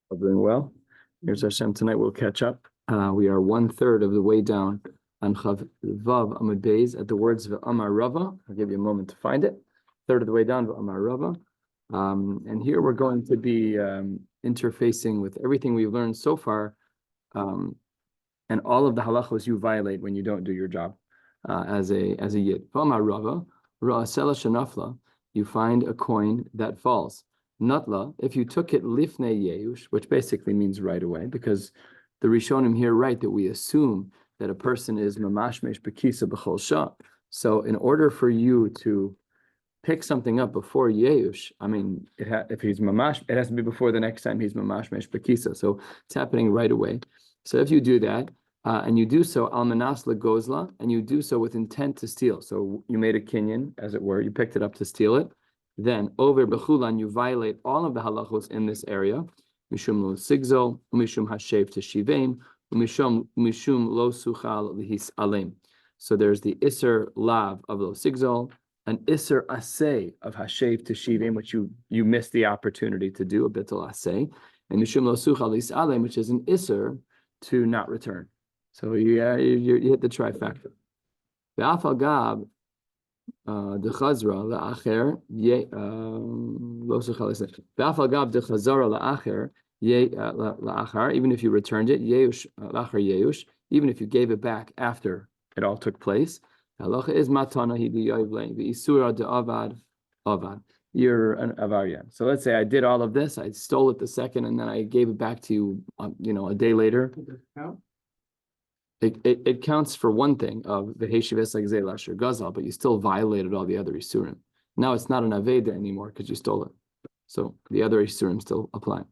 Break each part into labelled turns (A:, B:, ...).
A: All doing well. Here's Hashem. Tonight we'll catch up. We are 1/3 of the way down on Chav Vav Amud Beis at the words of Amar Rava. I'll give you a moment to find it. Third of the way down, Amar Rava. And here we're going to be interfacing with everything we've learned so far, and all of the halachos you violate when you don't do your job as a yid. Amar Rava, Ra'asela Shanafla, you find a coin that falls. Natla, if you took it lifnei yeush, which basically means right away, because the Rishonim here write that we assume that a person is mamashmesh bekisa b'chol shah. So in order for you to pick something up before yeush, I mean, if he's mamash, it has to be before the next time he's mamashmesh bekisa. So it's happening right away. So if you do that, and you do so al manas legozla, and you do so with intent to steal. So you made a kinyan, as it were, you picked it up to steal it. Then over bechulan, you violate all of the halachos in this area. Mishum lo sigzol, mishum hashev to shivim, mishum lo suchal lihis alem. So there's the iser lav of lo sigzol, an iser asay of hashev to shivim, which you missed the opportunity to do, a bitul asay, and mishum lo suchal lihis alem, which is an iser to not return. So you hit the trifecta. The afal gab. The chazra la'acher lo suchal isay. Ba'afal gav the chazara la'acher la'achar. Even if you returned it, yeush la'acher yeush. Even if you gave it back after it all took place, halacha is matana hi b'yoyvlein v'isura de'avad avad. You're an avarya. So let's say I did all of this, I stole it the second, and then I gave it back to you, a day later. It counts for one thing of the Heshivis like Zelasher Gazal, but you still violated all the other Isurim. Now it's not an Aveda anymore because you stole it. So the other Isurim still apply.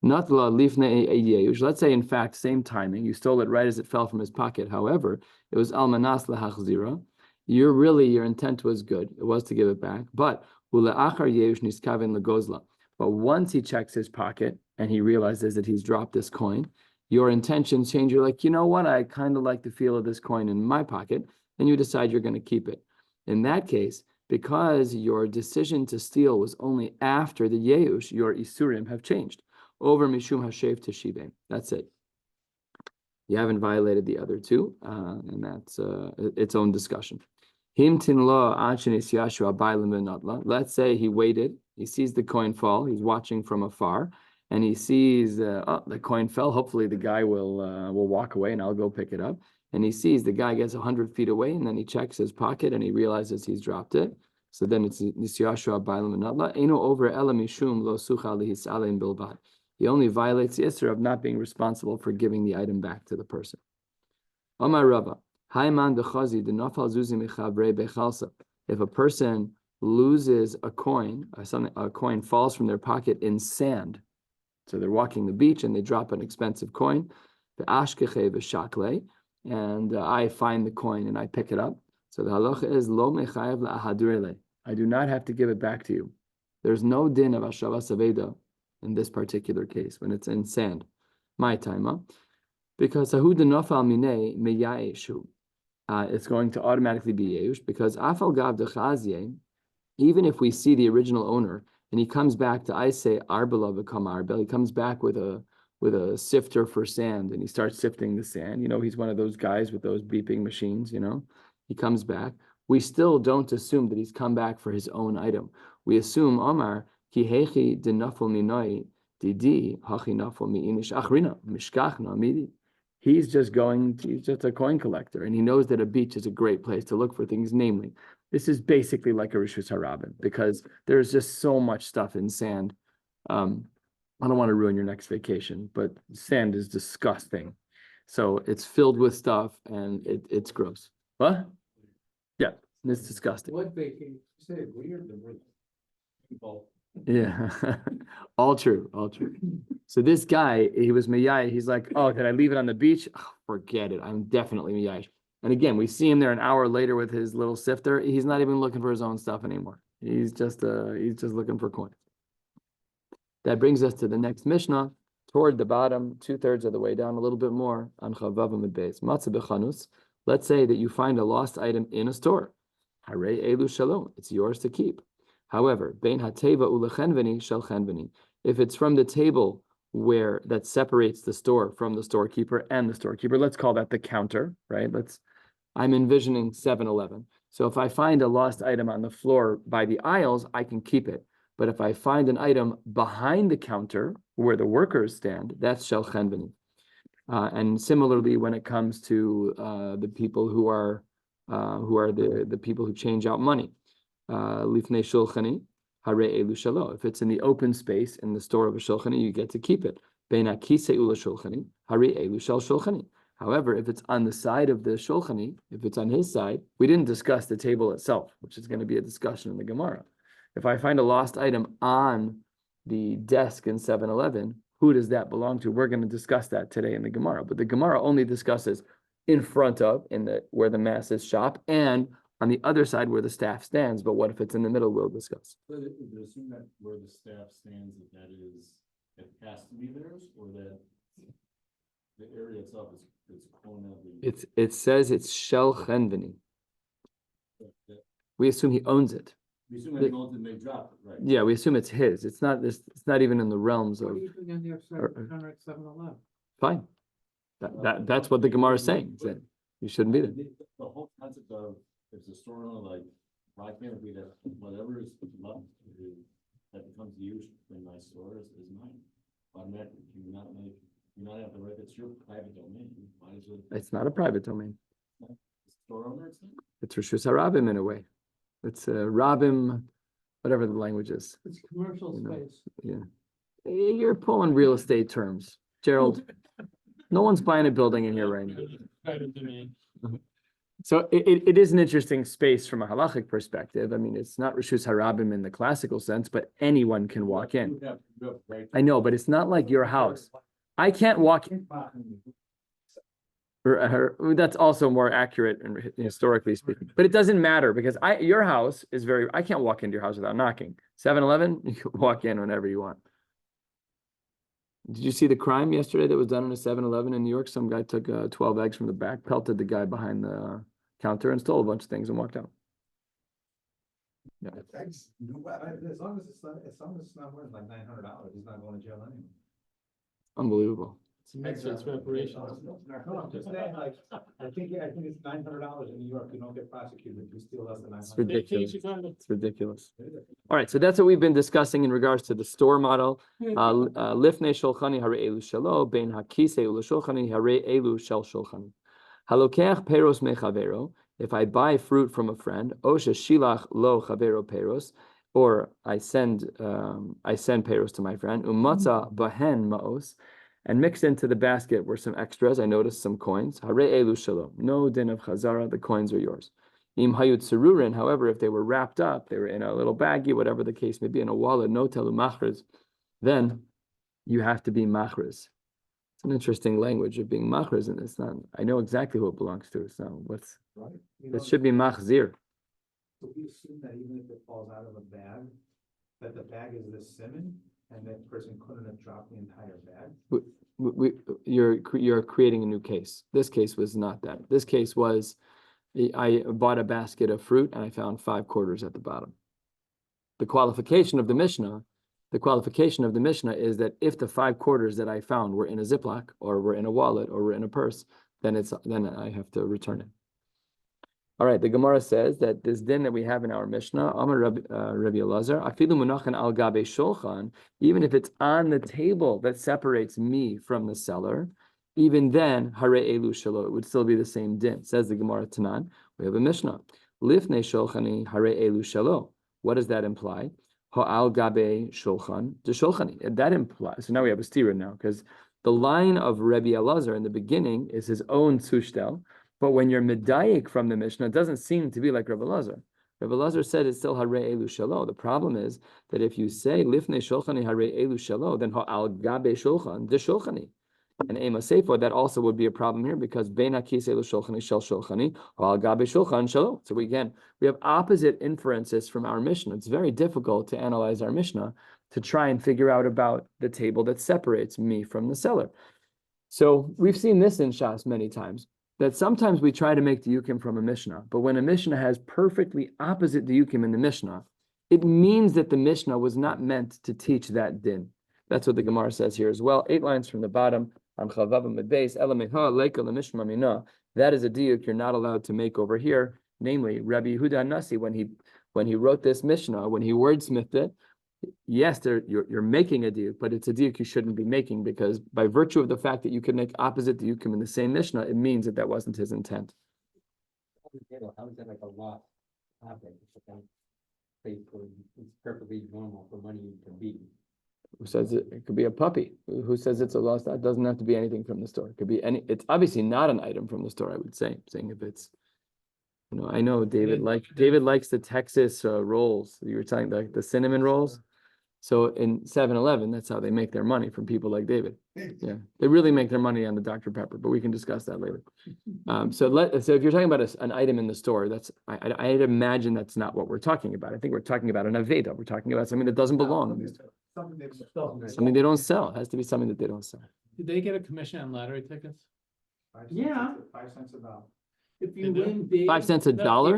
A: Natla lifne yeush. Let's say in fact, same timing, you stole it right as it fell from his pocket. However, it was almanas lahachzira. Your intent was good. It was to give it back. But uleachar yeush niskaven legozla. But once he checks his pocket and he realizes that he's dropped this coin, your intentions change. You're like, you know what? I kind of like the feel of this coin in my pocket, and you decide you're going to keep it. In that case, because your decision to steal was only after the yeush, your isurim have changed. Over mishum hashev to shivim. That's it. You haven't violated the other two, and that's its own discussion. Let's say he waited. He sees the coin fall. He's watching from afar. And he sees the coin fell. Hopefully the guy will walk away and I'll go pick it up. And he sees the guy gets 100 feet away, and then he checks his pocket and he realizes he's dropped it. So then it's nisyashua bailam anatla. Eno over elamishum lo sucha lihisalem bilbad. He only violates the isra of not being responsible for giving the item back to the person. Amar Rava, Haiman dechazi denafal zuzi mechabre bechalsa. If a person loses a coin, a coin falls from their pocket in sand. So they're walking the beach and they drop an expensive coin, the ashkeche v'shakle, and I find the coin and I pick it up. So the halacha is lo mechayev la'ahadurele. I do not have to give it back to you. There's no din of ashavas aveda in this particular case when it's in sand. My time, because ahu denofal mine meyaeshu. It's going to automatically be yeush because afal gav dechazye. Even if we see the original owner, and he comes back to, I say, arbela v'kam arbel. He comes back with a sifter for sand, and he starts sifting the sand. He's one of those guys with those beeping machines. He comes back. We still don't assume that he's come back for his own item. We assume Omar ki hechi denafol minoi didi hachi nafol miinish achrina mishkachna midi. He's just a coin collector, and he knows that a beach is a great place to look for things. Namely, this is basically like a Rishus Harabin because there's just so much stuff in sand. I don't want to ruin your next vacation, but sand is disgusting. So it's filled with stuff, and it's gross. What? Yeah, it's disgusting.
B: What vacation? You say weird.
A: Yeah, all true. So this guy, he was miyai. He's like, oh, did I leave it on the beach? Oh, forget it. I'm definitely miyai. And again, we see him there an hour later with his little sifter. He's not even looking for his own stuff anymore. He's just looking for coins. That brings us to the next Mishnah, toward the bottom, 2/3 of the way down, a little bit more on Chavav Amud Beis. Matzah bechanus. Let's say that you find a lost item in a store. Harei elu shalom. It's yours to keep. However, bein hateva ulechenveni shel chenveni. If it's from the table where that separates the store from the storekeeper and the storekeeper. Let's call that the counter, right? I'm envisioning 7-Eleven. So if I find a lost item on the floor by the aisles, I can keep it. But if I find an item behind the counter where the workers stand, that's shel chenveni. And similarly, when it comes to the people who are the people who change out money, lifnei shulchani hare elu shalo. If it's in the open space in the store of a shulchani, you get to keep it. Bein hakisei ula shulchani hare elu shel shulchani. However, if it's on the side of the shulchani, if it's on his side, we didn't discuss the table itself, which is going to be a discussion in the Gemara. If I find a lost item on the desk in 7-Eleven, who does that belong to? We're going to discuss that today in the Gemara. But the Gemara only discusses in front of, where the masses shop, and on the other side where the staff stands. But what if it's in the middle? We'll discuss.
C: So they assume that where the staff stands, it has to be theirs, or that the area itself is corner of the.
A: It says it's shel chenveni. We assume he owns it.
C: We assume that he owns it and they drop it, right?
A: Yeah, we assume it's his. It's not this. It's not even in the realms
B: What
A: of.
B: are you doing on the counter at 7-Eleven?
A: Fine. That's what the Gemara is saying. That you shouldn't be there.
C: The whole concept of if the store owner, like, why can't it be that whatever is left that becomes used in my store is mine? Automatically, you not have the right. It's your private domain. Why is it?
A: It's not a private domain.
C: The store owner,
A: It's Rishus HaRabim in a way. It's Rabim, whatever the language is.
B: It's commercial
A: You know.
B: space.
A: Yeah. You're pulling real estate terms. Gerald, no one's buying a building in here right now. So it is an interesting space from a halachic perspective. I mean, it's not Rishus HaRabim in the classical sense, but anyone can walk in. I know, but it's not like your house. I can't walk in. That's also more accurate and historically speaking, but it doesn't matter because your house is I can't walk into your house without knocking. 7-Eleven, you can walk in whenever you want. Did you see the crime yesterday that was done in a 7-Eleven in New York? Some guy took 12 eggs from the back, pelted the guy behind the counter and stole a bunch of things and walked out. Yeah.
B: As long as it's not worth like $900, he's not going to jail anyway.
A: Unbelievable.
C: It's reparations.
B: No, I'm just saying, like, I think it's $900 in New York. You don't get prosecuted if you steal less than
A: It's
B: $900.
A: ridiculous. It's ridiculous. All right, so that's what we've been discussing in regards to the store model. Lifnei shulchani hare elu shelo, bein hakisei ula shulchani hare elu shel shulchani. Halokech peros mechavero. If I buy fruit from a friend, osha shilach lo chavero peros, or I send peros to my friend. Umatza bahen maos. And mixed into the basket were some extras. I noticed some coins. Hare elu shalom. No din of chazara. The coins are yours. Im hayut serurin. However, if they were wrapped up, they were in a little baggie, whatever the case may be, in a wallet, no telu machriz, then you have to be machriz. It's an interesting language of being machriz, and it's not. I know exactly who it belongs to. So what's
B: Right?
A: it should be machzir.
B: So we assume that even if it falls out of a bag, that the bag is the simon, and that person couldn't have dropped the entire bag.
A: You're creating a new case. This case was not that. This case was I bought a basket of fruit and I found 5 quarters at the bottom. The qualification of the Mishnah is that if the 5 quarters that I found were in a Ziploc or were in a wallet or were in a purse, then I have to return it. All right, the Gemara says that this din that we have in our Mishnah, Amar Rabbi Elazar, afilu munachan al gabe shulchan, even if it's on the table that separates me from the seller, even then, hare elu shelo, it would still be the same din. Says the Gemara Tanan, we have a Mishnah. Lifnei shulchani hare elu shelo. What does that imply? Ha'al gabe shulchan de shulchani. That implies, so now we have a stira now, because the line of Rabbi Elazar in the beginning is his own sushtel. But when you're medayik from the Mishnah, it doesn't seem to be like Rabbi Elazar. Rabbi Elazar said it's still hare elu shelo. The problem is that if you say lifnei shulchani hare elu shelo, then ha'al gabe shulchan de shulchani. And ema seifo, that also would be a problem here because bein hakisei elu shulchani shel shulchani ha'al gabe shulchan shelo. So we have opposite inferences from our Mishnah. It's very difficult to analyze our Mishnah to try and figure out about the table that separates me from the seller. So we've seen this in Shas many times, that sometimes we try to make diukim from a Mishnah, but when a Mishnah has perfectly opposite diukim in the Mishnah, it means that the Mishnah was not meant to teach that din. That's what the Gemara says here as well. 8 lines from the bottom. That is a diuk you're not allowed to make over here. Namely, Rabbi Yehuda Nasi, when he wrote this Mishnah, when he wordsmithed it, yes, you're making a diuk, but it's a diuk you shouldn't be making, because by virtue of the fact that you can make opposite diukim in the same Mishnah, it means that wasn't his intent.
D: How is that like a lost topic? It's perfectly normal for money to be.
A: Who says it could be a puppy? Who says it's a lost? That doesn't have to be anything from the store. It could be any. It's obviously not an item from the store. I would say, saying if it's, I know David likes the Texas rolls. You were talking the cinnamon rolls. So in 7-Eleven, that's how they make their money from people like David. Yeah, they really make their money on the Dr. Pepper, but we can discuss that later. So if you're talking about an item in the store, I'd imagine that's not what we're talking about. I think we're talking about an Aveda. We're talking about something that doesn't belong. Something they don't sell. It has to be something that they don't sell.
E: Did they get a commission on lottery tickets?
B: 5 cents,
D: Yeah.
B: 5 cents a dollar.
D: If
E: you win big.
A: 5 cents a dollar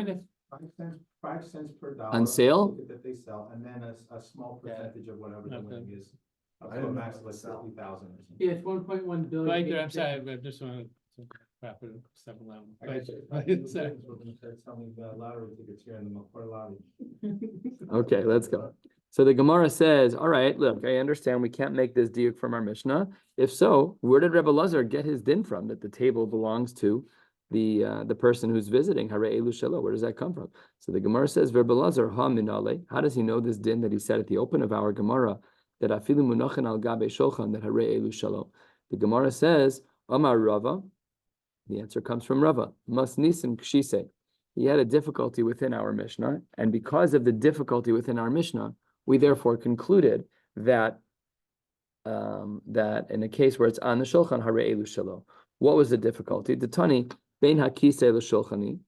B: 5 cents per dollar.
A: on sale.
B: That they sell, and then a small percentage of whatever the
E: Okay.
B: winning is. Up
F: I
B: to a
F: didn't know
B: max
F: it
B: of like
F: was sell.
B: 50,000 or something.
D: Yeah, it's 1.1 billion.
E: Right there, I'm sorry, I just wanted to wrap it up, 7-Eleven.
B: I got you.
E: I didn't say.
B: We're gonna start selling lottery tickets here in the McCoy lobby.
A: Okay, let's go. So the Gemara says, all right, look, I understand we can't make this diuk from our Mishnah. If so, where did Rebbe Lazar get his din from, that the table belongs to the person who's visiting? Hare elu shelo, where does that come from? So the Gemara says, Rebbe Lazar ha minale. How does he know this din that he said at the open of our Gemara, that afilu munachin al gabe shulchan, that hare elu shelo? The Gemara says, Amar Rava. The answer comes from Rava. Mas nisim kshise. He had a difficulty within our Mishnah, and because of the difficulty within our Mishnah, we therefore concluded that that in a case where it's on the shulchan, hare elu shelo. What was the difficulty? The tani bein hakisei l'shulchani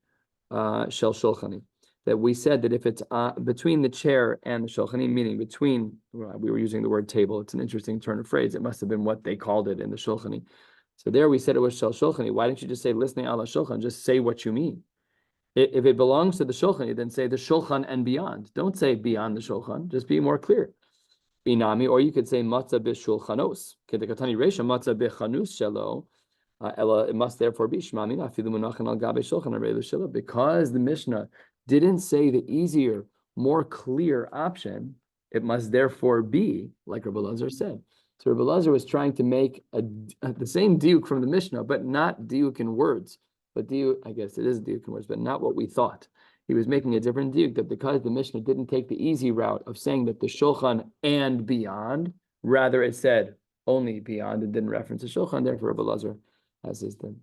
A: shel shulchani. That we said that if it's between the chair and the shulchani, meaning between, we were using the word table. It's an interesting turn of phrase. It must have been what they called it in the shulchani. So there we said it was shel shulchani. Why didn't you just say listening ala shulchan? Just say what you mean. If it belongs to the shulchan, then say the shulchan and beyond. Don't say beyond the shulchan. Just be more clear. Binami, or you could say matzah b'shulchanos. Kedekatani reisha matzah b'chanus shelo. Ella, it must therefore be shmamina afilu munachan al gabe shulchan areilu shelo. Because the Mishnah didn't say the easier, more clear option, it must therefore be like Rabbi Lazar said. So Rabbi Lazar was trying to make the same diuk from the Mishnah, but not diuk in words. But diuk, I guess it is diuk in words, but not what we thought. He was making a different diuk, that because the Mishnah didn't take the easy route of saying that the shulchan and beyond, rather it said only beyond and didn't reference the shulchan. Therefore, Rabbi Lazar has his thing.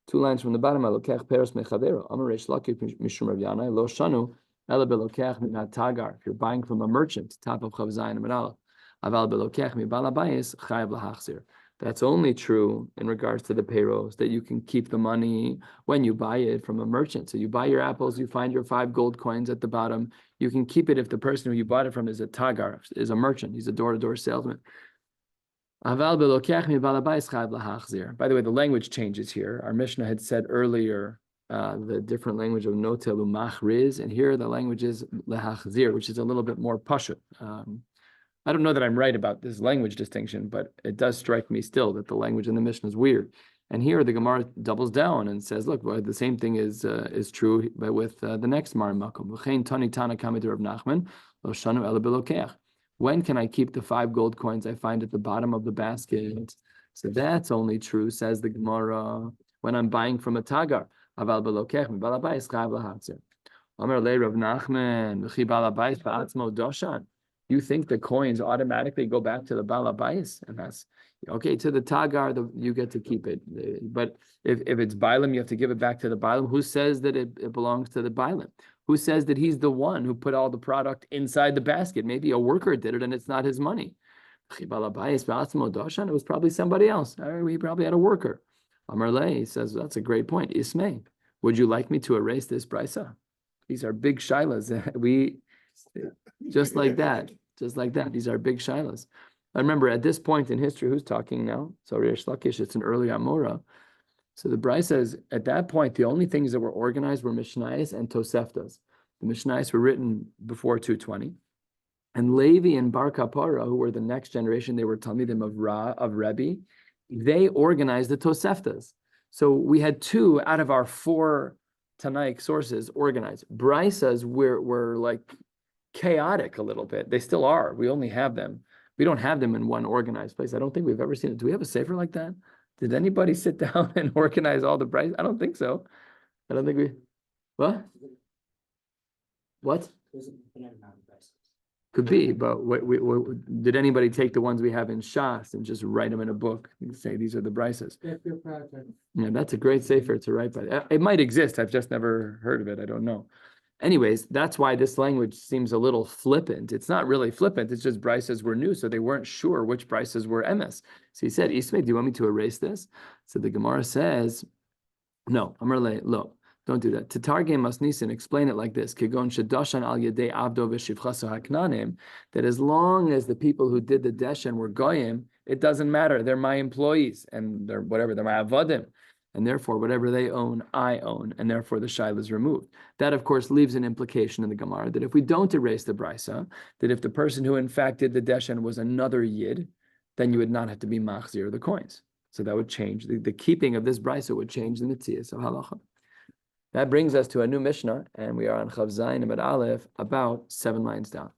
A: 2 lines from the bottom. Alokech peros mechavero. Amar reish lakish mishum Rav Yanai lo shanu ela belokech min hatagar. If you're buying from a merchant, top of Chav Zayin Amar Aleph, aval belokech mi bal habayis chayav lahachzir. That's only true in regards to the payros, that you can keep the money when you buy it from a merchant. So you buy your apples, you find your 5 gold coins at the bottom. You can keep it if the person who you bought it from is a tagar, is a merchant. He's a door-to-door salesman. By the way, the language changes here. Our Mishnah had said earlier the different language of notelu machriz, and here the language is lehachzir, which is a little bit more pashut. I don't know that I'm right about this language distinction, but it does strike me still that the language in the Mishnah is weird. And here the Gemara doubles down and says, look, well, the same thing is true, but with the next Mar Makom. When can I keep the 5 gold coins I find at the bottom of the basket? So that's only true, says the Gemara, when I'm buying from a tagar. You think the coins automatically go back to the Baal Habayis? And that's okay. To the Tagar, you get to keep it. But if it's Bailam, you have to give it back to the Bailam. Who says that it belongs to the Bailam? Who says that he's the one who put all the product inside the basket? Maybe a worker did it and it's not his money. It was probably somebody else. He probably had a worker. Amarle says, that's a great point. Ismay, would you like me to erase this brisa? These are big shilas. Just like that. These are big shilas. I remember at this point in history, who's talking now? So Reish Lakish, it's an early Amora. So the Bryce says, at that point, the only things that were organized were Mishnayos and Toseftas. The Mishnayos were written before 220. And Levi and Bar Kapara, who were the next generation, they were Talmidim of Rebbe, they organized the Toseftas. So we had 2 out of our 4 Tanaic sources organized. Brisas were like chaotic a little bit. They still are. We only have them. We don't have them in one organized place. I don't think we've ever seen it. Do we have a sefer like that? Did anybody sit down and organize all the Bris? I don't think so. I don't think we. What? What? Could be, but did anybody take the ones we have in Shas and just write them in a book and say these are the Brises? Yeah, that's a great sefer to write by. It might exist. I've just never heard of it. I don't know. Anyways, that's why this language seems a little flippant. It's not really flippant. It's just Brises were new, so they weren't sure which Brises were MS. So he said, Ismay, do you want me to erase this? So the Gemara says, no, Amrle, lo. Don't do that. To targum masnisin, explain it like this: Kigon shadashan al yedei avdo v'shivchaso haknanim. That as long as the people who did the deshen were goyim, it doesn't matter. They're my employees, and they're whatever. They're my avodim, and therefore whatever they own, I own, and therefore the shaila is removed. That of course leaves an implication in the Gemara that if we don't erase the brisa, that if the person who in fact did the deshen was another yid, then you would not have to be machzir the coins. So that would change the keeping of this brisa would change the Metzia of halacha. That brings us to a new Mishnah, and we are on Chav Zayin Amud Aleph, about 7 lines down.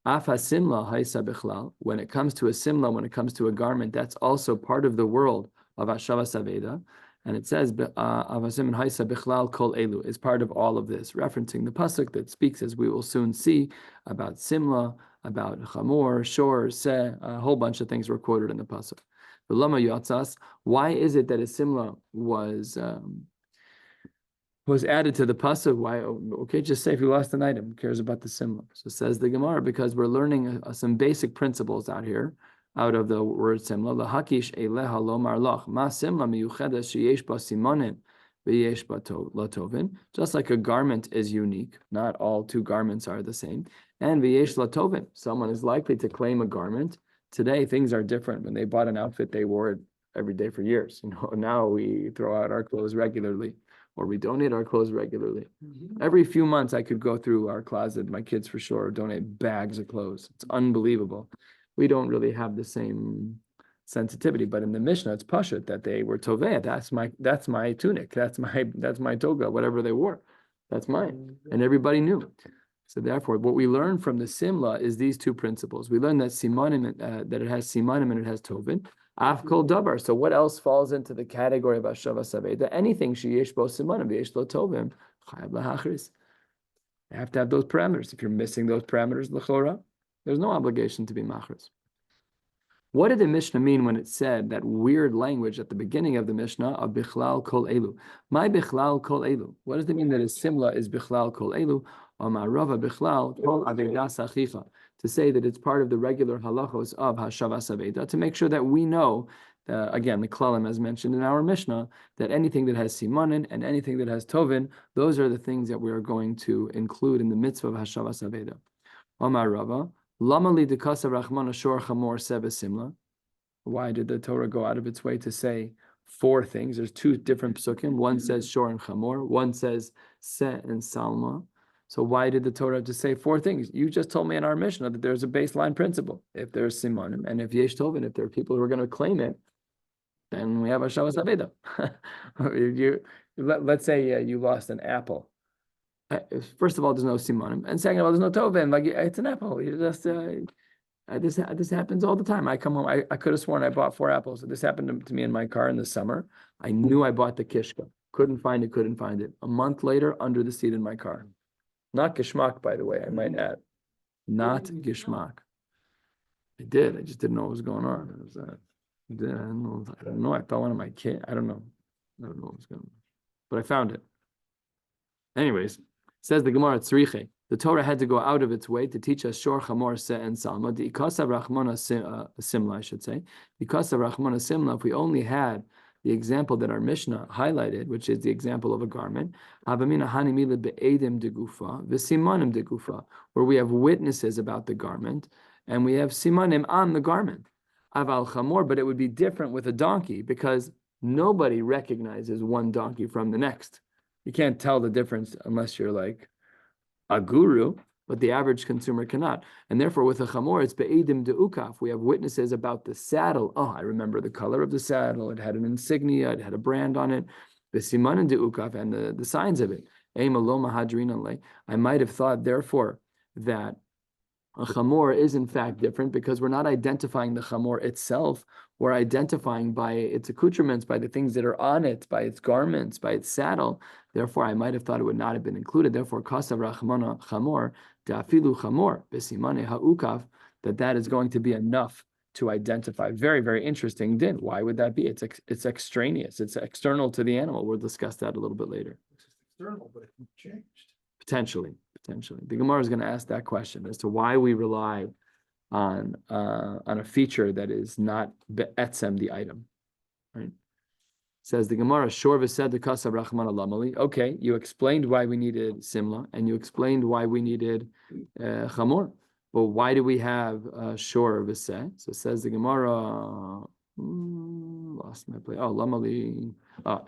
A: Af hasimla haisa bichlal. When it comes to a simla, when it comes to a garment, that's also part of the world of Hashavas Aveda. And it says, Av hasim haisa bichlal kol elu, is part of all of this, referencing the pasuk that speaks, as we will soon see, about simla, about chamor, shor, seh, a whole bunch of things were quoted in the pasuk. But lama yatzas, why is it that a simla was added to the pasuk? Why? Okay, just say if you lost an item, who cares about the simla? So says the Gemara, because we're learning some basic principles out here, out of the word simla. Lahakish eleha lomar lach ma simla miyuchedes sheyesh ba simonin v'yesh ba latovin. Just like a garment is unique, not all 2 garments are the same. And v'yesh latovin, someone is likely to claim a garment. Today things are different. When they bought an outfit, they wore it every day for years. Now we throw out our clothes regularly, or we donate our clothes regularly. Every few months, I could go through our closet. My kids, for sure, donate bags of clothes. It's unbelievable. We don't really have the same sensitivity, but in the Mishnah, it's pashut that they were toveh. That's my tunic. That's my toga. Whatever they wore, that's mine, and everybody knew. So therefore, what we learn from the simla is these 2 principles. We learn that simanim, that it has simanim and it has tovin. Af kol dabar. So what else falls into the category of Hashavas Aveda? Anything sheyesh bo simanim v'yesh lo tovim chayav lahachris. You have to have those parameters. If you're missing those parameters, l'chora, there's no obligation to be machris. What did the Mishnah mean when it said that weird language at the beginning of the Mishnah of bichlal kol elu? My bichlal kol elu. What does it mean that a simla is bichlal kol elu? Amar Rava bichlal kol avedas achicha. To say that it's part of the regular halachos of Hashavas Aveda, to make sure that we know, again, the klalim as mentioned in our Mishnah, that anything that has simanin and anything that has tovin, those are the things that we are going to include in the mitzvah of Hashavas Aveda. Amar Rava, lama li dekasa rachmana shor chamor sebe simla. Why did the Torah go out of its way to say 4 things? There's 2 different psukim. One says shor and chamor. One says se and salma. So why did the Torah have to say 4 things? You just told me in our Mishnah that there's a baseline principle. If there's simanim and if yesh tovin, if there are people who are going to claim it, then we have Hashavas Aveda. Let's say you lost an apple. First of all, there's no simanim, and second of all, there's no tovin. Like it's an apple. You just this happens all the time. I come home. I could have sworn I bought 4 apples. This happened to me in my car in the summer. I knew I bought the kishka. Couldn't find it. A month later, under the seat in my car. Not Gishmak, by the way, I might add. Not Gishmak. I did. I just didn't know what was going on. I don't know. I fell on my kid. I don't know what was going on. But I found it. Anyways, says the Gemara Tzriche. The Torah had to go out of its way to teach us Shor, Chamor, Se, and Salma. The Ikasa Rachmana Simla, I should say. The Ikasa Rachmana Simla, if we only had the example that our Mishnah highlighted, which is the example of a garment, where we have witnesses about the garment, and we have simanim on the garment. Aval chamor, but it would be different with a donkey, because nobody recognizes one donkey from the next. You can't tell the difference unless you're like a guru. but the average consumer cannot. And therefore, with a chamor, it's be'edim de'ukaf. We have witnesses about the saddle. Oh, I remember the color of the saddle. It had an insignia. It had a brand on it. The siman and de'ukaf, and the signs of it. I might have thought, therefore, that a chamor is in fact different because we're not identifying the chamor itself. We're identifying by its accoutrements, by the things that are on it, by its garments, by its saddle. Therefore, I might have thought it would not have been included. Therefore, kasav rachmana chamor, da'afilu chamor, besimane ha'ukav, that is going to be enough to identify. Very, very interesting din. Why would that be? It's extraneous. It's external to the animal. We'll discuss that a little bit later.
B: It's external, but it changed.
A: Potentially. The Gemara is going to ask that question as to why we rely on a feature that is not be'etzem the item, right? Says the Gemara, Shor v'sed the kasav rachman alamali. Okay, you explained why we needed simla, and you explained why we needed chamor. But why do we have shor v'sed? So says the Gemara, lost my place. Oh, lamali.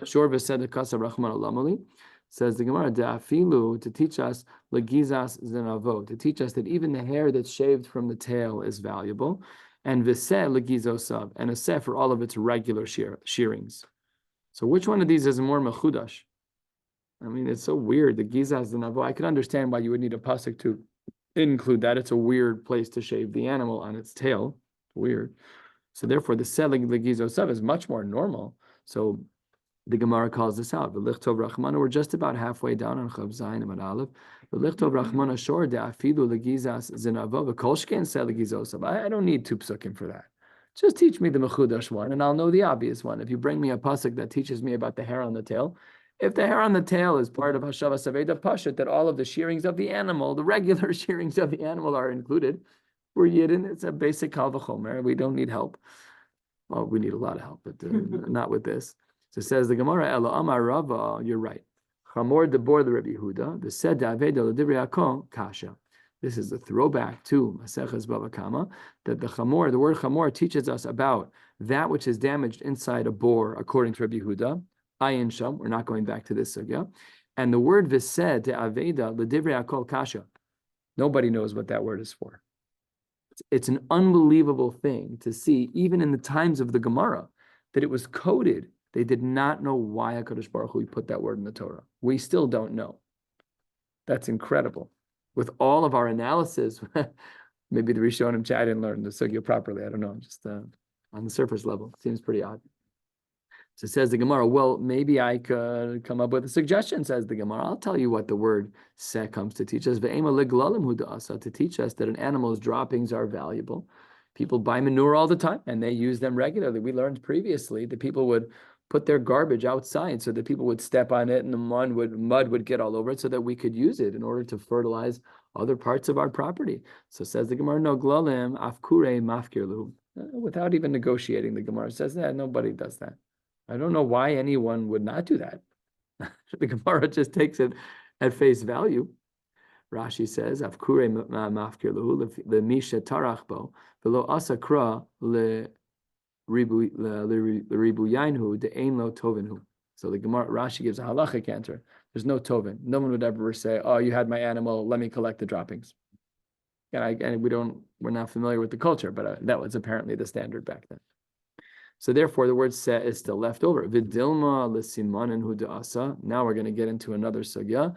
A: Shor v'sed the kasav rachman alamali. Says the Gemara, Da'afilu, to teach us legizas zenavo, to teach us that even the hair that's shaved from the tail is valuable, and v'seh legizosav, and a seh for all of its regular shearings. So which one of these is more mechudash? I mean, it's so weird. The gizas zenavo, I can understand why you would need a pasuk to include that. It's a weird place to shave the animal on its tail. Weird. So therefore, the seh legizosav is much more normal. So the Gemara calls this out. V'lichtov rachmana. We're just about halfway down on Chav Zayin Amud Aleph. V'lichtov rachmana shor de'afilu legizas zinavo v'kol shken seh legizosav. I don't need two psukim for that. Just teach me the mechudash one, and I'll know the obvious one. If you bring me a pasuk that teaches me about the hair on the tail, if the hair on the tail is part of Hashava Saveda Pashat, that all of the shearings of the animal, the regular shearings of the animal, are included, we're yidden. It's a basic kal v'chomer. We don't need help. Well, we need a lot of help, but not with this. So says the Gemara, Ela Amar Rava, you're right. Chamor debor the Rabbi Yehuda, the said Aveda l'divrei hakol kasha. This is a throwback to Maseches Bava Kama, that the word chamor teaches us about that which is damaged inside a boar, according to Rabbi Yehuda. Ayin sham, we're not going back to this sugya. And the word v'sed Aveda l'divrei hakol kasha. Nobody knows what that word is for. It's an unbelievable thing to see, even in the times of the Gemara, that it was coded. They did not know why HaKadosh Baruch Hu put that word in the Torah. We still don't know. That's incredible. With all of our analysis, maybe the Rishonim chat didn't learn the sugya properly. I don't know, just on the surface level. It seems pretty odd. So says the Gemara, well, maybe I could come up with a suggestion, says the Gemara. I'll tell you what the word seh comes to teach us. To teach us that an animal's droppings are valuable. People buy manure all the time, and they use them regularly. We learned previously that people would put their garbage outside so that people would step on it and the mud would get all over it so that we could use it in order to fertilize other parts of our property. So says the Gemara, no glalim afkure mafkirlu. Without even negotiating, the Gemara says that nobody does that. I don't know why anyone would not do that. The Gemara just takes it at face value. Rashi says, afkure mafkirlu lemisha tarachbo velo asakra le ribuyainhu de ein lo tovinhu. So the Gemara Rashi gives a halachic answer. There's no tovin. No one would ever say, "Oh, you had my animal. Let me collect the droppings." And we're not familiar with the culture, but that was apparently the standard back then. So therefore, the word "seh" is still left over. Vidilma l'simanin hu de'asa. Now we're going to get into another sugya.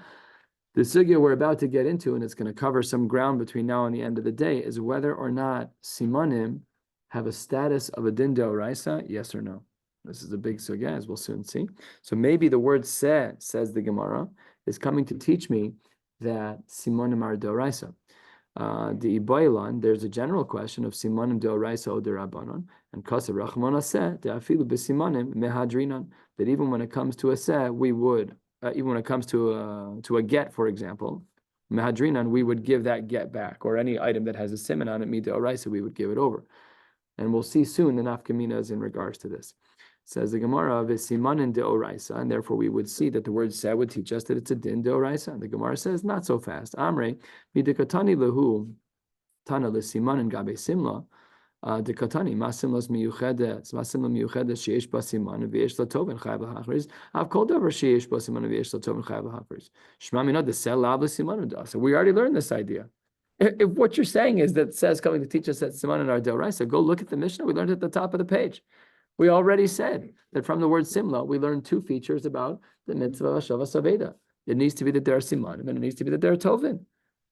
A: The sugya we're about to get into, and it's going to cover some ground between now and the end of the day, is whether or not simanim have a status of a din d'oraisa, yes or no? This is a big sugya, as we'll soon see. So maybe the word seh, says the Gemara, is coming to teach me that simanim are d'oraisa. The Ibailan, there's a general question of simanim d'oraisa o d'rabanan, and kasav rachmana seh de'afilu b'simanim mehadrinan, that even when it comes to a seh, we would, even when it comes to a get, for example, mehadrinan, we would give that get back, or any item that has a siman on it, mid'oraisa, we would give it over. And we'll see soon the nafkaminas in regards to this. Says the Gemara, v'simanin de'oraisa, and therefore we would see that the word seh would teach us that it's a din de'oraisa. The Gemara says, not so fast. Amre, midikatani lehu, tana l'simanin gabe simla, Dekatani, masimlos miyuchedes, masimlo miyuchedes sheyesh ba siman v'yesh la tov and chayav l'hachris. Av kol davar sheyesh ba siman v'yesh la tov and chayav l'hachris. Shema mina desel lav l'siman u'da. So we already learned this idea. If what you're saying is that it says coming to teach us that siman in our deoraisa, go look at the Mishnah. We learned it at the top of the page. We already said that from the word simla, we learned two features about the mitzvah of Hashavas Aveda. It needs to be that there are simanim, and it needs to be that there are tovin.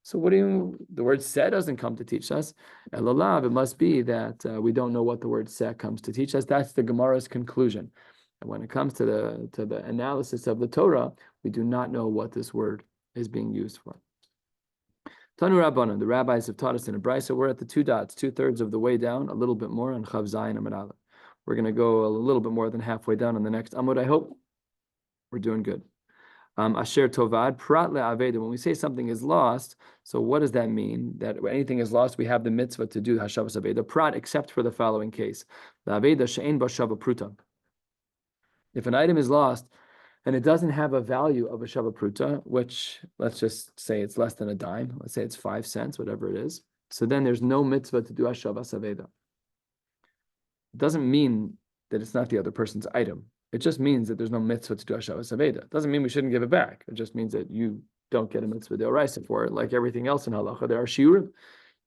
A: So the word seh doesn't come to teach us. Elalav, it must be that we don't know what the word seh comes to teach us. That's the Gemara's conclusion. And when it comes to the analysis of the Torah, we do not know what this word is being used for. Tanu Rabbanan, the rabbis have taught us in a brisa. We're at the 2 dots, 2/3 of the way down, a little bit more on Chav Zayin Amud Aleph. We're going to go a little bit more than halfway down on the next Amud. I hope we're doing good. Asher tovad prat le'aveda. When we say something is lost, so what does that mean? That when anything is lost, we have the mitzvah to do hashavas aveda prat, except for the following case: le'aveda she'ein ba shava pruta. If an item is lost and it doesn't have a value of a shava pruta, which let's just say it's less than a dime, let's say it's 5 cents, whatever it is, so then there's no mitzvah to do hashavas aveda. It doesn't mean that it's not the other person's item. It just means that there's no mitzvah to do Hashavas Aveda. It doesn't mean we shouldn't give it back. It just means that you don't get a mitzvah d'oraisa for it. Like everything else in halacha, there are shiurim.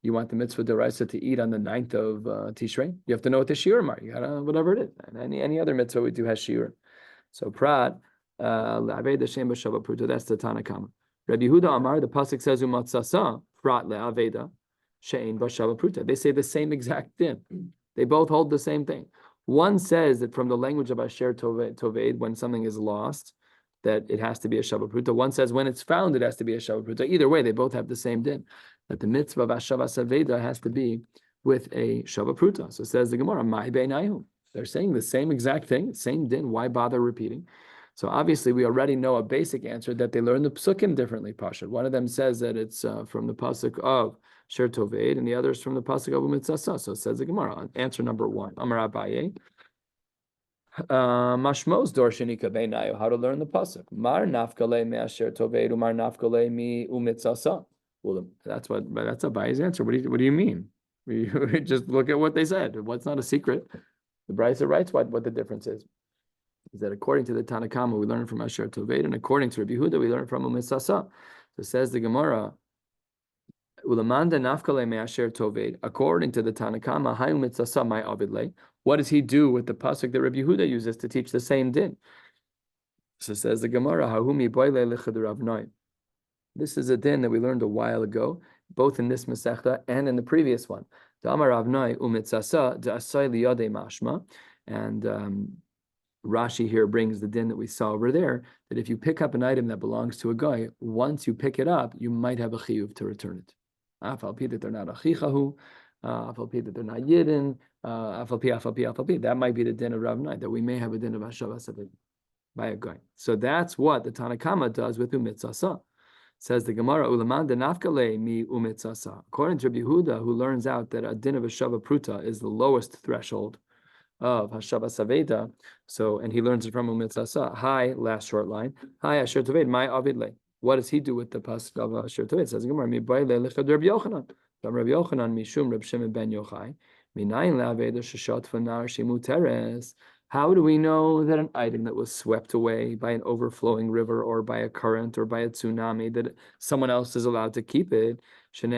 A: You want the mitzvah d'oraisa to eat on the 9th of Tishrei. You have to know what the shiurim are. You gotta, whatever it is. And any other mitzvah we do has shiurim. So prat, le'aveda shem b'shava pruta, that's the Tanakama. Rabbi Yehuda Amar, the pasuk says, umatzasa, prat le'aveda, she'ein b'shava pruta. They say the same exact thing. They both hold the same thing. One says that from the language of Asher Toved, when something is lost, that it has to be a Shava Pruta. One says when it's found, it has to be a Shava Pruta. Either way, they both have the same din. That the mitzvah of Hashavas Aveda has to be with a Shava Pruta. So says the Gemara, Mai Beinayu. They're saying the same exact thing, same din. Why bother repeating? So obviously, we already know a basic answer that they learn the psukim differently. Pasha. One of them says that it's from the pasuk of Sher Toved, and the other is from the pasuk of Umitzasa. So it says the Gemara. Answer number 1. Amar Abaye. Mashmos Dorshanika Beinayo. How to learn the pasuk? Mar nafkale me Asher Toved, Umar nafkale me Umitzasa. Well, that's Abaye's answer. What do you mean? We just look at what they said. What's not a secret? The Brisa writes what the difference is. Is that according to the Tanakama, we learn from Asher Toved, and according to Rabbi Yehuda, we learn from Umitzasa. So says the Gemara. Ulamanda nafkale me Asher Toved. According to the Tanakama, Hayu Mitzasa my Avidle. What does he do with the pasuk that Rabbi Yehuda uses to teach the same din? So says the Gemara, Hahumi boile lichad Rav Noi. This is a din that we learned a while ago, both in this Masechta and in the previous one. Damar Rav Noi umitzasa de'asai liyadei mashma, and Rashi here brings the din that we saw over there, that if you pick up an item that belongs to a guy, once you pick it up, you might have a chiyuv to return it. Afal pi that they're not achichahu, afal pi that they're not yidden, afal pi. That might be the din of Rav Noi, that we may have a din of Hashavas Aveda by a guy. So that's what the Tanakama does with umitzasa. Says the Gemara, Ulaman de nafkale mi umitzasa. According to Rabbi Yehuda, who learns out that a din of a shava pruta is the lowest threshold of Hashavas Aveda. So, and he learns it from umitzasa. Hi, last short line. Hi, Asher Toved, my avidle. What does he do with the pasuk of Asher Toved? Says the Gemara, mi baile lechad Rabbi Yochanan. From Rabbi Yochanan, mishum Reb Shimon ben Yochai. Minayin le'aveda sheshat fanar shimu teres. How do we know that an item that was swept away by an overflowing river or by a current or by a tsunami, that someone else is allowed to keep it? And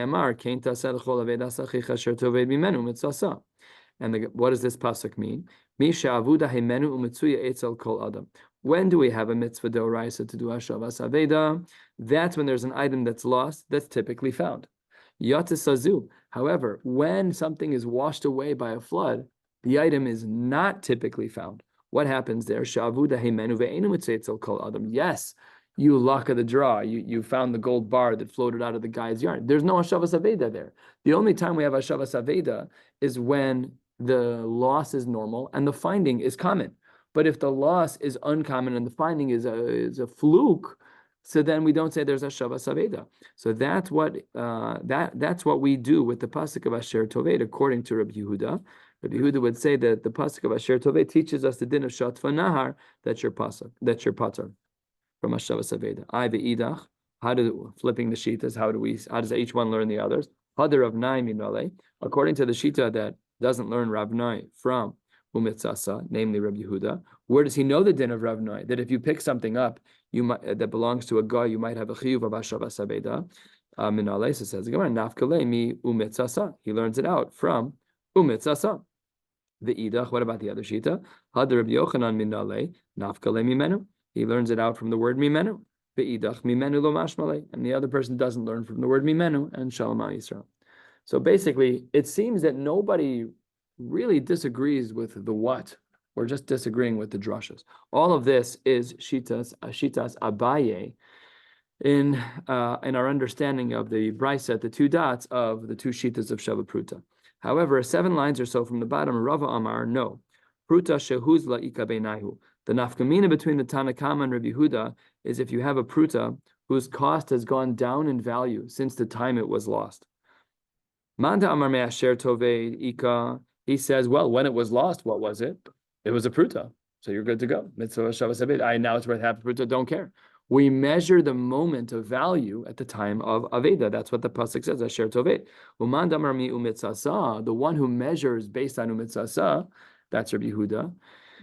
A: what does this pasuk mean? When do we have a mitzvah d'oraisa to do hashavas aveda? That's when there's an item that's lost, that's typically found. However, when something is washed away by a flood, the item is not typically found. What happens there? Yes, you luck of the draw. You found the gold bar that floated out of the guy's yard. There's no Hashavas Aveda there. The only time we have Hashavas Aveda is when the loss is normal and the finding is common. But if the loss is uncommon and the finding is a fluke, so then we don't say there's a Hashavas Aveda. So that's what we do with the pasuk of Asher Toved, according to Rabbi Yehuda. Rabbi Yehuda would say that the pasuk of Asher Toved teaches us the din of Shatfa Nahar, that's your pasuk, that's your pater from Hashavas Aveda. I ve'idach, flipping the shitas, how does each one learn the others? Hadar of Nai Minale, according to the shita that doesn't learn Rav Noi from Umitzasa, namely Rabbi Yehuda, where does he know the din of Rav Noi? That if you pick something up, you might that belongs to a guy, you might have a chiyuv of Hashavas Abeda. Minalei, so says the Gemara, Nafkalei mi Umitzasa. He learns it out from Umitzasa. The idach. What about the other shita? Had Rabbi Yochanan minalei nafkalei mimenu. He learns it out from the word mimenu. The idach mimenu lo mashmalei, and the other person doesn't learn from the word mimenu and shalom al Yisrael. So basically, it seems that nobody really disagrees with the what. We're just disagreeing with the drashas. All of this is shitas Abaye in our understanding of the brisa, the two dots of the two shitas of Shava Pruta. However, 7 lines or so from the bottom, Rava Amar, no. Pruta shehuzla ika beinahu. The nafkamina between the Tanakama and Rabbi Yehuda is if you have a pruta whose cost has gone down in value since the time it was lost. Manda Amar me'asher tovei ika. He says, well, when it was lost, what was it? It was a pruta. So you're good to go. Mitzvah Shavas Abed. Now it's worth half a pruta, don't care. We measure the moment of value at the time of Aveda. That's what the pasuk says, Asher Tovei. Uman damar mi umitzasa, the one who measures based on umitzasa, that's Rabbi Yehuda.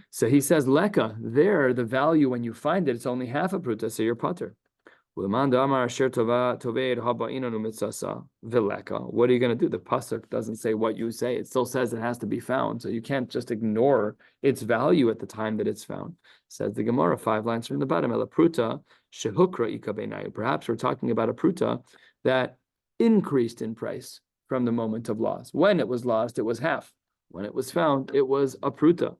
A: So he says, Leka, there, the value when you find it, it's only half a pruta, so you're potter. Uman damar Asher Tovei haba'inan umitzasa, vileka. What are you going to do? The pasuk doesn't say what you say. It still says it has to be found. So you can't just ignore its value at the time that it's found. Says the Gemara, 5 lines from the bottom, Ela pruta shehukra ika beinayu. Perhaps we're talking about a pruta that increased in price from the moment of loss. When it was lost, it was half. When it was found, it was a pruta.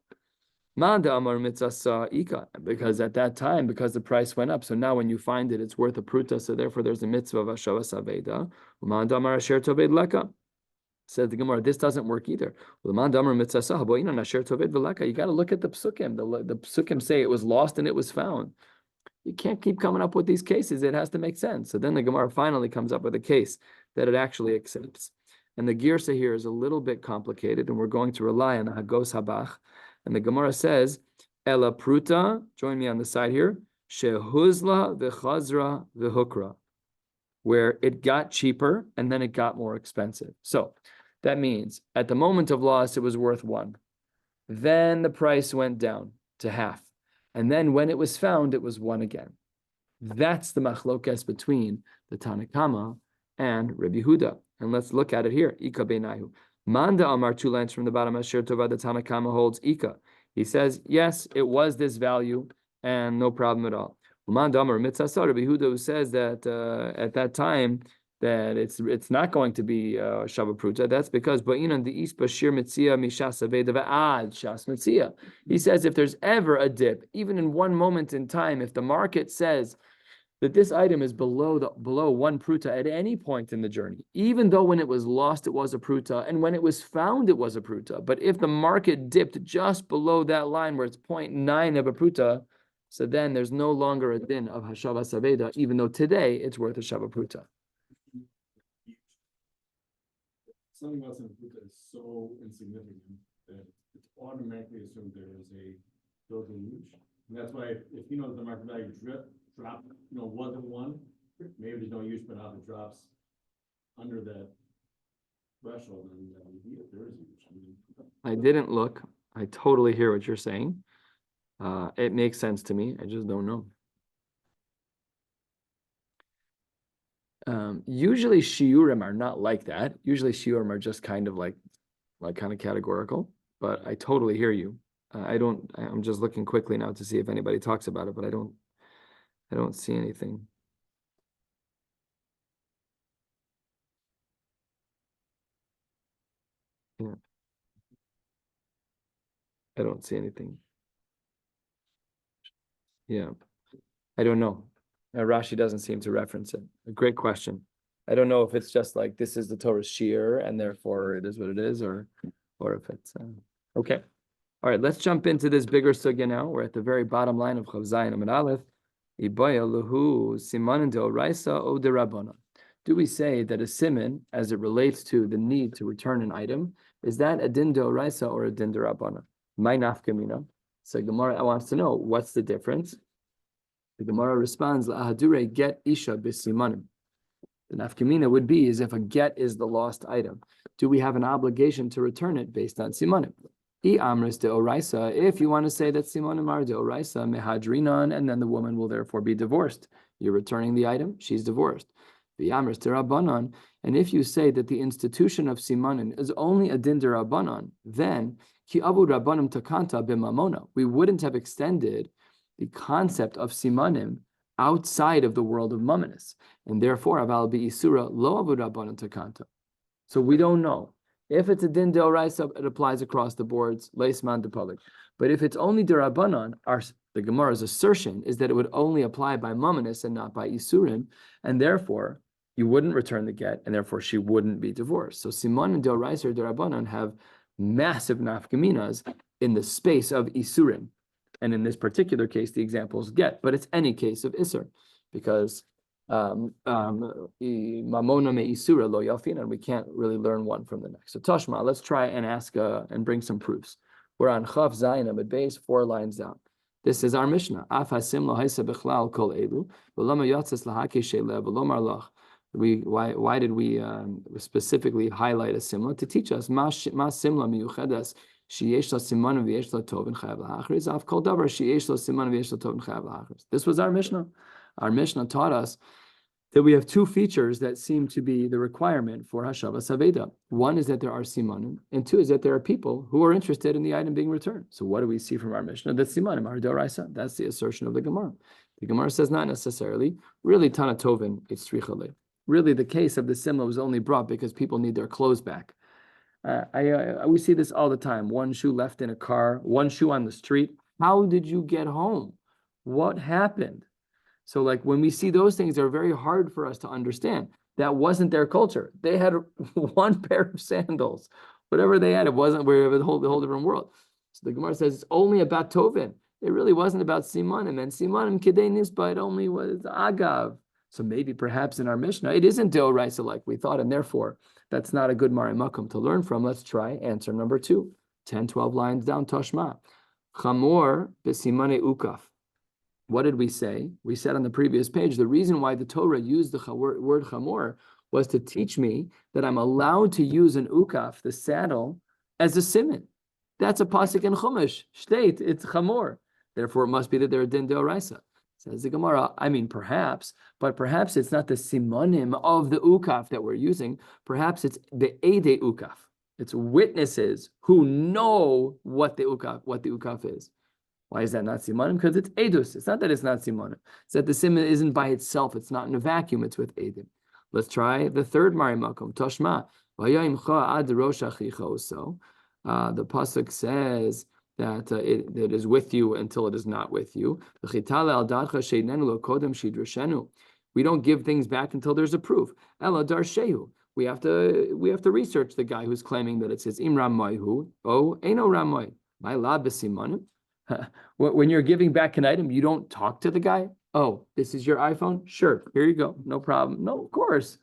A: Manda amar mitzasa ika, because at that time, because the price went up, so now when you find it, it's worth a pruta. So therefore, there's a mitzvah of Hashavas Aveda. Manda amar asher toved leka. Says the Gemara, this doesn't work either. You got to look at the psukim. The psukim say it was lost and it was found. You can't keep coming up with these cases. It has to make sense. So then the Gemara finally comes up with a case that it actually accepts. And the girsa here is a little bit complicated, and we're going to rely on the Hagos Habach. And the Gemara says, Ela pruta, join me on the side here, shehuzla v'chazra v'hukra, where it got cheaper and then it got more expensive. So that means at the moment of loss, it was worth 1. Then the price went down to half. And then when it was found, it was 1 again. That's the machlokes between the Tanakama and Rabbi Yehuda. And let's look at it here. Ika beinayu. Manda Amar, 2 lines from the bottom, Asher Tova, the Tanakama holds Ika. He says, yes, it was this value and no problem at all. Manda Amar Mitzasar, Rabbi Yehuda, who says that at that time, that it's not going to be Shava Pruta. That's because Ba'inan the East Bashir Metzia Mishas Aveda Va'ad Shas Metzia. He says if there's ever a dip, even in one moment in time, if the market says that this item is below 1 Pruta at any point in the journey, even though when it was lost it was a Pruta, and when it was found it was a Pruta, but if the market dipped just below that line where it's 0.9 of a Pruta, so then there's no longer a din of Hashavas Aveda, even though today it's worth a Shava Pruta.
C: Something else in the that is so insignificant that it's automatically assumed there is a built-in huge. And that's why if you know that the market value dropped, wasn't 1, maybe there's no use, but how it drops under that threshold, and there is huge.
A: I didn't look. I totally hear what you're saying. It makes sense to me. I just don't know. Usually shiurim are not like that. Usually shiurim are just kind of like kind of categorical, but I totally hear you. I'm just looking quickly now to see if anybody talks about it, but I don't see anything. Yeah. I don't see anything. Yeah. I don't know. Rashi doesn't seem to reference it. A great question. I don't know if it's just like this is the Torah's shiur and therefore it is what it is, or if it's okay. All right, let's jump into this bigger sugya now. We're at the very bottom line of Chav Zayin Amud Aleph. Ibaya luhu siman deoraisa o derabana. Do we say that a siman, as it relates to the need to return an item, is that a din deoraisa or a din derabana? My nafkamina. So Gemara wants to know what's the difference. The Gemara responds, "Lahadure get isha b'simanim." The nafkamina would be is if a get is the lost item, do we have an obligation to return it based on simanim? If you want to say that simanim are deoraisa mehadrinan, and then the woman will therefore be divorced. You're returning the item, she's divorced. And if you say that the institution of simanim is only a din derabanan, then ki avu rabbanim takanta b'mamona. We wouldn't have extended the concept of simanim outside of the world of mamanis, and therefore aval bi'isura lo avu rabbanim takanta. So we don't know. If it's a din deoraisa, it applies across the boards, leisman de public. But if it's only derabanan, the Gemara's assertion is that it would only apply by mamanis and not by isurim, and therefore you wouldn't return the get, and therefore she wouldn't be divorced. So siman and deoraisa or derabanan have massive nafkaminas in the space of isurim, and in this particular case, the example is get, but it's any case of isur, because mamona me isura lo yalfin, and we can't really learn one from the next. So Tashma, let's try and ask and bring some proofs. We're on Chav Zayin Amud Beis, 4 lines down. This is our Mishnah. Af hasim lo haisa bichlal kol elu, v'lama yotzes lahake shele v'lomar lach. Why did we specifically highlight a simla to teach us ma simla miyuchedas sheyesh la siman v'yesh la tov and chayav lahachris af kol davar sheyesh la siman v'yesh la tov and chayav lahachris. This was our Mishnah. Our Mishnah taught us that we have 2 features that seem to be the requirement for Hashavas Haveda. One is that there are simanim, and 2 is that there are people who are interested in the item being returned. So what do we see from our Mishnah? That simanim are doraisa. That's the assertion of the Gemara. The Gemara says not necessarily. Really, Tana Tovin, it's tzricha. Really, the case of the simla was only brought because people need their clothes back. We see this all the time. 1 shoe left in a car, 1 shoe on the street. How did you get home? What happened? So like when we see those things, they're very hard for us to understand. That wasn't their culture. They had 1 pair of sandals. Whatever they had, it wasn't the whole different world. So the Gemara says it's only about Tovin. It really wasn't about Simanim. And Simanim Kedei Nisba, it only was Agav. So maybe perhaps in our Mishnah, it isn't Deoraisa like we thought, and therefore that's not a good Mari Makom to learn from. Let's try answer number 2. 10, 12 lines down, Toshma. Chamor besimane ukaf. What did we say? We said on the previous page, the reason why the Torah used the word chamor was to teach me that I'm allowed to use an ukaf, the saddle, as a siman. That's a pasuk in Chumash. Shteit, it's chamor. Therefore, it must be that they're a din deoraisa. Says the Gemara, I mean, perhaps, but perhaps it's not the simanim of the ukaf that we're using. Perhaps it's the ede ukaf. It's witnesses who know what the ukaf is. Why is that not simanim? Because it's edus. It's not that it's not simanim. It's that the siman isn't by itself. It's not in a vacuum. It's with edim. Let's try the third Mari Makom. Toshma. The pasuk says that it is with you until it is not with you. We don't give things back until there's a proof. We have to research the guy who's claiming that it says im ramoihu o eno ramoy. My lab is simanim. When you're giving back an item, you don't talk to the guy. Oh, this is your iPhone? Sure, here you go. No problem. No, of course.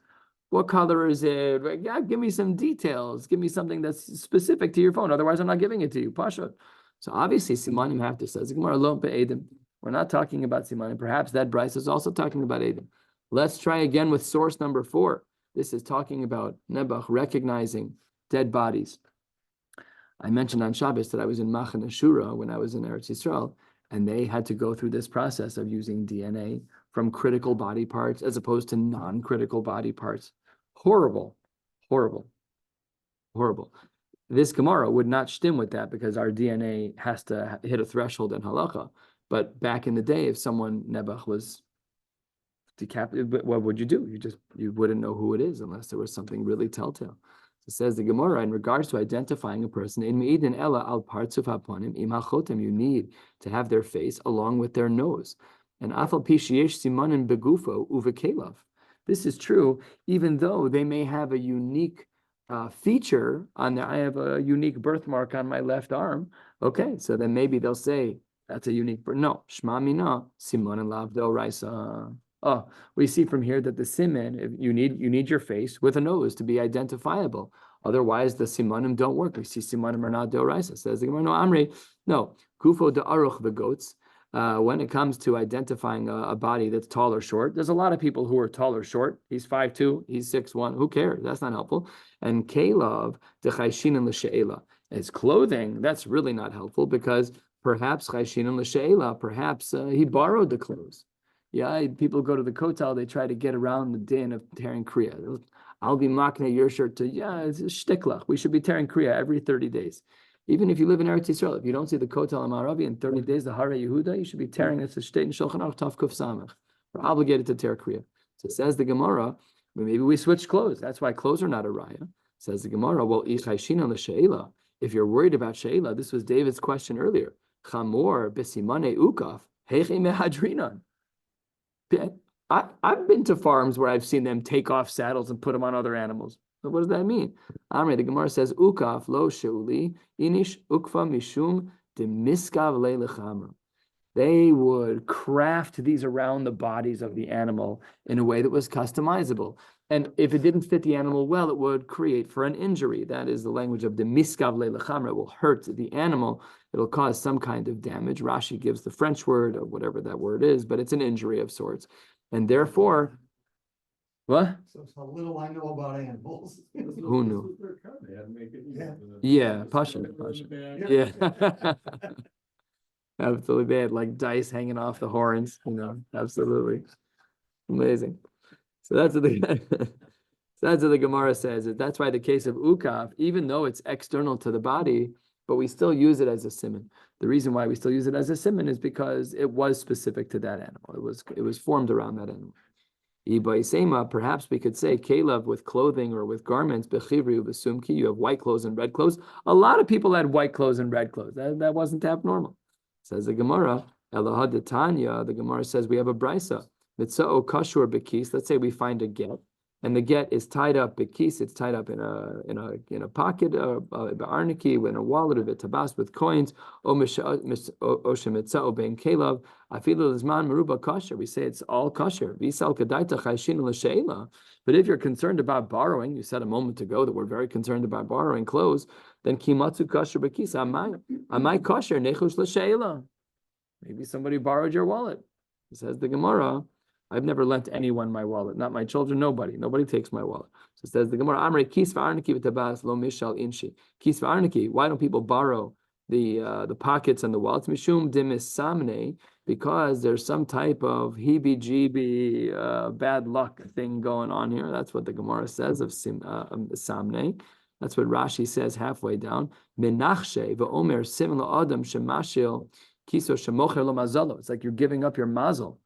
A: What color is it? Yeah, give me some details. Give me something that's specific to your phone. Otherwise, I'm not giving it to you. Pasha. So obviously, simanim have to say, we're not talking about simanim. Perhaps that Bryce is also talking about edim. Let's try again with source number 4. This is talking about Nebuch recognizing dead bodies. I mentioned on Shabbos that I was in Machane Shura when I was in Eretz Yisrael, and they had to go through this process of using DNA from critical body parts as opposed to non-critical body parts. Horrible, horrible, horrible. This Gemara would not stem with that because our DNA has to hit a threshold in halacha. But back in the day, if someone Nebuch was decapitated, what would you do? You wouldn't know who it is unless there was something really telltale. So it says the Gemara in regards to identifying a person in meidin ella al partsuf haponim im hachotem, you need to have their face along with their nose. And afal pi sheyesh simanin begufo uvekelav. This is true, even though they may have a unique feature on there. I have a unique birthmark on my left arm. Okay, so then maybe they'll say that's a unique birth. No, shma mina simanin lav deoraisa. Oh, we see from here that the siman, if you need your face with a nose to be identifiable. Otherwise, the simanim don't work. We see simanim are not deoraisa. Says the Gemara, no, Amri, no. Gufo de aruch the goats. when it comes to identifying a body that's tall or short, there's a lot of people who are tall or short. He's 5'2", he's 6'1". Who cares? That's not helpful. And Kalev dechayshin l'she'ela. As clothing, that's really not helpful because perhaps chayshin l'she'ela, perhaps he borrowed the clothes. Yeah, people go to the kotel, they try to get around the din of tearing kriya. I'll be makna your shirt to, it's a shtiklach. We should be tearing kriya every 30 days. Even if you live in Eretz Yisrael, if you don't see the Kotel Amaravi in 30 days, the Hara Yehuda, you should be tearing it to state in Shulchan Aruch Tav Kuf Samach. We're obligated to tear Kriya. So says the Gemara, maybe we switch clothes. That's why clothes are not a raya. Says the Gemara, well, if you're worried about Sheila, this was David's question earlier. Chamor besimane ukaf heiche mehadrinan. I've been to farms where I've seen them take off saddles and put them on other animals. So what does that mean? Amre, the Gemara says, Ukaf lo sheuli inish ukfa mishum de miskav lelechamra. They would craft these around the bodies of the animal in a way that was customizable. And if it didn't fit the animal well, it would create for an injury. That is the language of the miskav lelechamra. It will hurt the animal. It'll cause some kind of damage. Rashi gives the French word or whatever that word is, but it's an injury of sorts. And therefore, what?
F: So little I know about animals.
A: Who knew?
C: They had to make it.
A: Yeah, Pasha. Yeah. Absolutely. They had like dice hanging off the horns, absolutely. Amazing. So that's what the Gemara says. That's why the case of Ukaf, even though it's external to the body, but we still use it as a siman. The reason why we still use it as a siman is because it was specific to that animal. It was formed around that animal. Perhaps we could say Kalev with clothing or with garments, you have white clothes and red clothes. A lot of people had white clothes and red clothes. That wasn't abnormal. Says the Gemara, the Gemara says we have a brisa. Mitza'o kashur bekis. Let's say we find a get, and the get is tied up bekis. It's tied up in a pocket, ba'arniki, in a wallet of it, tabas with coins. O shemitza'o ben kelav. Afilu l'zman meruba kasher. We say it's all kasher. V'isal kadaita chayshin l'sheila. But if you're concerned about borrowing, you said a moment ago that we're very concerned about borrowing clothes, then kimatsu kasher bekis. Amai kasher nechush l'sheila. Maybe somebody borrowed your wallet. Says the Gemara, I've never lent anyone my wallet, not my children, nobody. Nobody takes my wallet. So it says the Gemara, Amre kis v'arniki v'tabas lo mishal inshi. Kis v'arniki. Why don't people borrow the pockets and the wallets? Mishum dimis samne, because there's some type of heebie-jeebie bad luck thing going on here. That's what the Gemara says of samne. That's what Rashi says halfway down. Menachshe v'omer sim la'adam shemashil kiso shemocher lo mazalo. It's like you're giving up your mazel.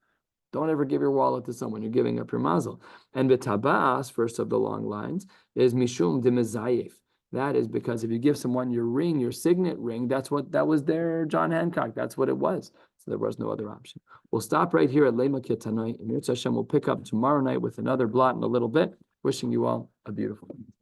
A: Don't ever give your wallet to someone. You're giving up your mazel. And betabas, first of the long lines, is mishum de mezayef. That is because if you give someone your ring, your signet ring, that was their John Hancock. That's what it was. So there was no other option. We'll stop right here at Lema Ketanoi. And Yirtzeh Hashem will pick up tomorrow night with another blot in a little bit. Wishing you all a beautiful night.